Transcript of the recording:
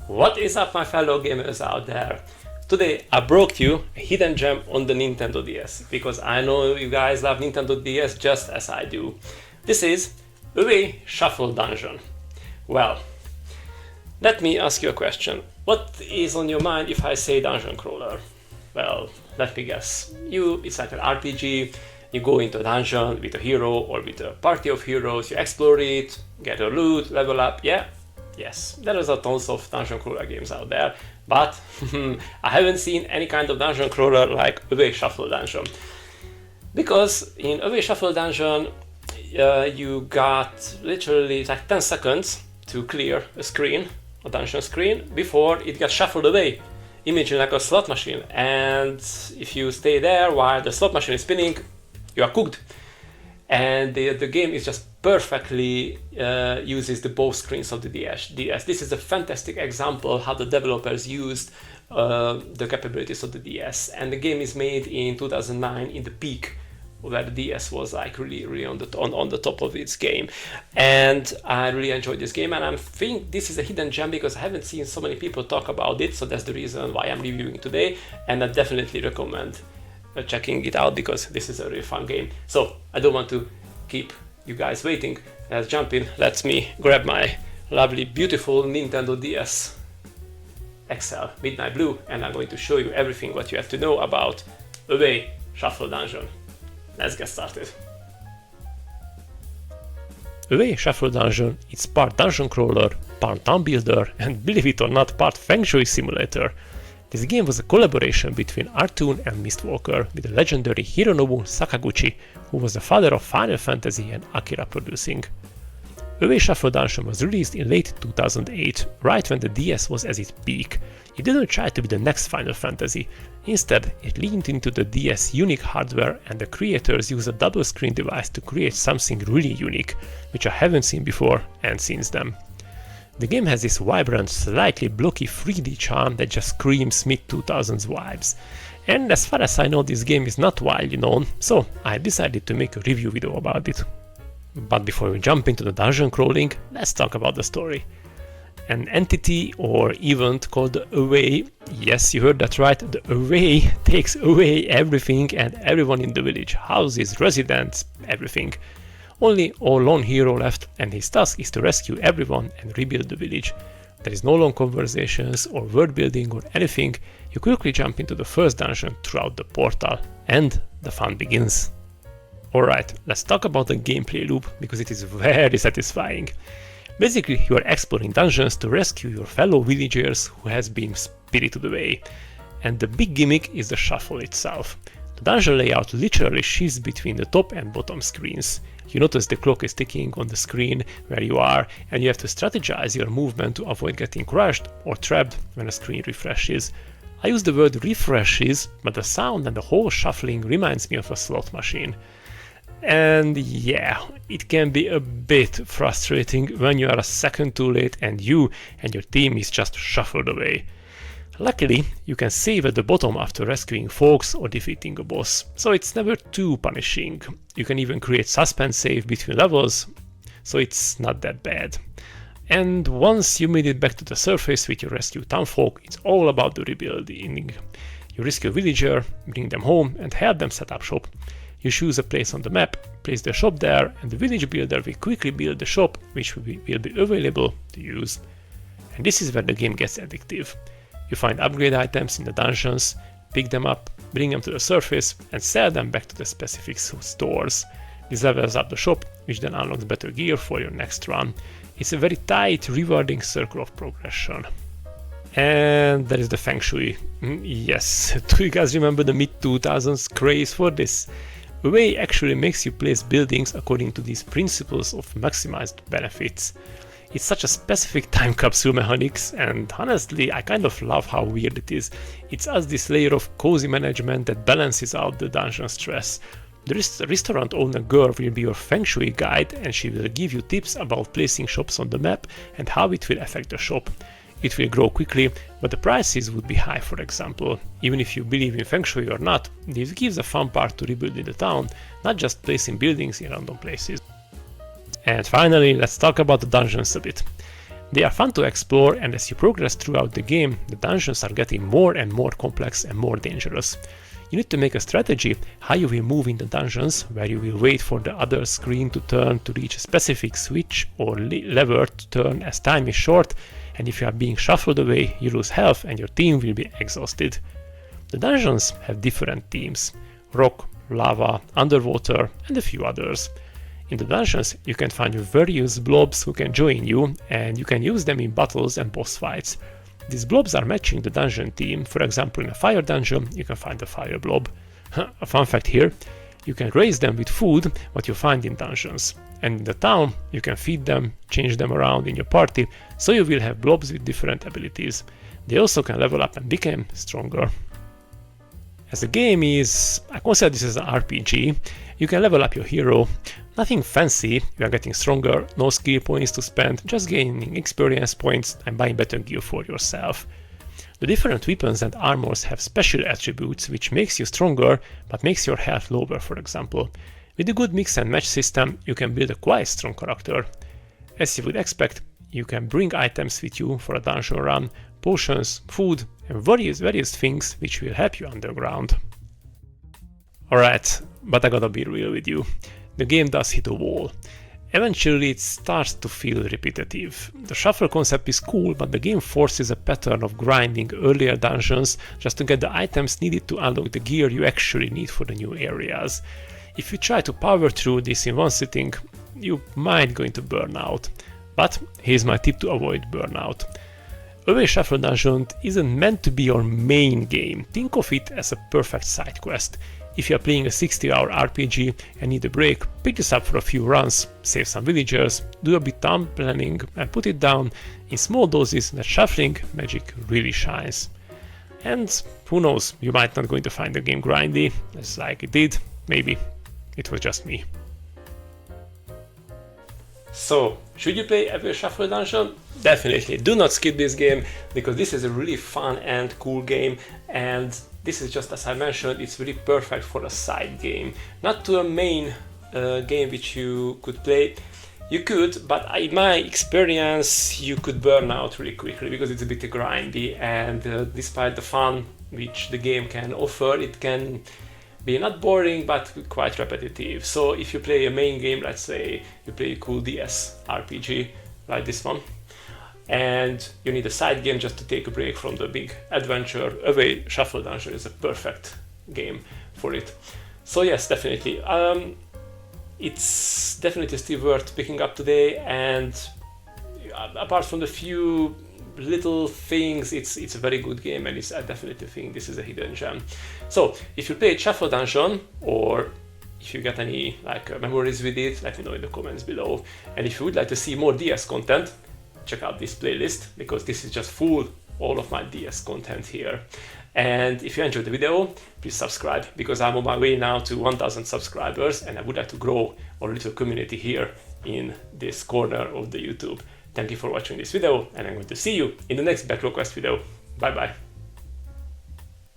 What is up, my fellow gamers out there? Today I brought you a hidden gem on the Nintendo DS, because I know you guys love Nintendo DS just as I do. This is Away Shuffle Dungeon. Well, let me ask you a question. What is on your mind if I say dungeon crawler? Well, let me guess. It's like an RPG, you go into a dungeon with a hero or with a party of heroes, you explore it, get a loot, level up, yeah? Yes, there is a tons of dungeon crawler games out there, but I haven't seen any kind of dungeon crawler like Away Shuffle Dungeon. Because in Away Shuffle Dungeon, you got literally like 10 seconds to clear a dungeon screen, before it gets shuffled away. Imagine like a slot machine, and if you stay there while the slot machine is spinning, you are cooked. And the game is just perfectly uses the both screens of the DS. This is a fantastic example how the developers used the capabilities of the DS. And the game is made in 2009 in the peak where the DS was like really on the top of its game. And I really enjoyed this game, and I think this is a hidden gem because I haven't seen so many people talk about it, so that's the reason why I'm reviewing today, and I definitely recommend checking it out because this is a really fun game. So I don't want to keep you guys waiting. Let's jump in. Let me grab my lovely, beautiful Nintendo DS XL Midnight Blue, and I'm going to show you everything what you have to know about Away Shuffle Dungeon. Let's get started. Away Shuffle Dungeon is part dungeon crawler, part town builder, and believe it or not, part Feng Shui simulator. This game was a collaboration between Artoon and Mistwalker with the legendary Hironobu Sakaguchi, who was the father of Final Fantasy and Akira producing. Away Shuffle Dungeon was released in late 2008, right when the DS was at its peak. It didn't try to be the next Final Fantasy. Instead, it leaned into the DS' unique hardware, and the creators used a double screen device to create something really unique, which I haven't seen before and since then. The game has this vibrant, slightly blocky 3D charm that just screams mid-2000s vibes. And as far as I know, this game is not widely known, so I decided to make a review video about it. But before we jump into the dungeon crawling, let's talk about the story. An entity or event called the Away, yes, you heard that right, the Away takes away everything and everyone in the village, houses, residents, everything. Only our lone hero left, and his task is to rescue everyone and rebuild the village. There is no long conversations or world building or anything, you quickly jump into the first dungeon throughout the portal, and the fun begins. Alright, let's talk about the gameplay loop, because it is very satisfying. Basically, you are exploring dungeons to rescue your fellow villagers who has been spirited away. And the big gimmick is the shuffle itself. The dungeon layout literally shifts between the top and bottom screens. You notice the clock is ticking on the screen where you are, and you have to strategize your movement to avoid getting crushed or trapped when a screen refreshes. I use the word refreshes, but the sound and the whole shuffling reminds me of a slot machine. And yeah, it can be a bit frustrating when you are a second too late and you and your team is just shuffled away. Luckily, you can save at the bottom after rescuing folks or defeating a boss, so it's never too punishing. You can even create suspense save between levels, so it's not that bad. And once you made it back to the surface with your rescued townfolk, it's all about the rebuilding. You rescue a villager, bring them home and help them set up shop. You choose a place on the map, place the shop there, and the village builder will quickly build the shop, which will be available to use. And this is where the game gets addictive. You find upgrade items in the dungeons, pick them up, bring them to the surface, and sell them back to the specific stores. This levels up the shop, which then unlocks better gear for your next run. It's a very tight, rewarding circle of progression. And there is the Feng Shui. Yes, do you guys remember the mid-2000s craze for this? Away actually makes you place buildings according to these principles of maximized benefits. It's such a specific time capsule mechanics, and honestly I kind of love how weird it is. It adds this layer of cozy management that balances out the dungeon stress. The restaurant owner girl will be your Feng Shui guide, and she will give you tips about placing shops on the map and how it will affect the shop. It will grow quickly, but the prices would be high, for example. Even if you believe in Feng Shui or not, this gives a fun part to rebuilding the town, not just placing buildings in random places. And finally, let's talk about the dungeons a bit. They are fun to explore, and as you progress throughout the game, the dungeons are getting more and more complex and more dangerous. You need to make a strategy how you will move in the dungeons, where you will wait for the other screen to turn to reach a specific switch or lever to turn as time is short, and if you are being shuffled away, you lose health and your team will be exhausted. The dungeons have different themes: rock, lava, underwater, and a few others. In the dungeons, you can find various blobs who can join you, and you can use them in battles and boss fights. These blobs are matching the dungeon theme. For example, in a fire dungeon, you can find the fire blob. A fun fact here, you can raise them with food, what you find in dungeons. And in the town, you can feed them, change them around in your party, so you will have blobs with different abilities. They also can level up and become stronger. As the game is, I consider this as an RPG, you can level up your hero. Nothing fancy, you are getting stronger, no skill points to spend, just gaining experience points and buying better gear for yourself. The different weapons and armors have special attributes which makes you stronger but makes your health lower, for example. With a good mix and match system, you can build a quite strong character. As you would expect, you can bring items with you for a dungeon run, potions, food, and various things which will help you underground. Alright, but I gotta be real with you. The game does hit a wall. Eventually it starts to feel repetitive. The shuffle concept is cool, but the game forces a pattern of grinding earlier dungeons just to get the items needed to unlock the gear you actually need for the new areas. If you try to power through this in one sitting, you might go into burnout. But here's my tip to avoid burnout. Away Shuffle Dungeon isn't meant to be your main game. Think of it as a perfect side quest. If you are playing a 60-hour RPG and need a break, pick this up for a few runs, save some villagers, do a bit town planning and put it down in small doses that shuffling magic really shines. And who knows, you might not going to find the game grindy, as like it did, maybe it was just me. So, should you play Away Shuffle Dungeon? Definitely, do not skip this game, because this is a really fun and cool game, and this is just, as I mentioned, it's really perfect for a side game. Not to a main game which you could play. You could, but in my experience, you could burn out really quickly because it's a bit grindy, and despite the fun which the game can offer, it can be not boring but quite repetitive. So if you play a main game, let's say you play a cool DS RPG like this one, and you need a side game just to take a break from the big adventure, Away Shuffle Dungeon is a perfect game for it. So yes, definitely. It's definitely still worth picking up today, and apart from the few little things, it's a very good game, and I definitely think this is a hidden gem. So if you played Shuffle Dungeon, or if you get any memories with it, let me know in the comments below. And if you would like to see more DS content, check out this playlist, because this is just full all of my DS content here. And if you enjoyed the video, please subscribe, because I'm on my way now to 1000 subscribers, and I would like to grow our little community here in this corner of the YouTube. Thank you for watching this video, and I'm going to see you in the next BacklogQuest video. Bye bye.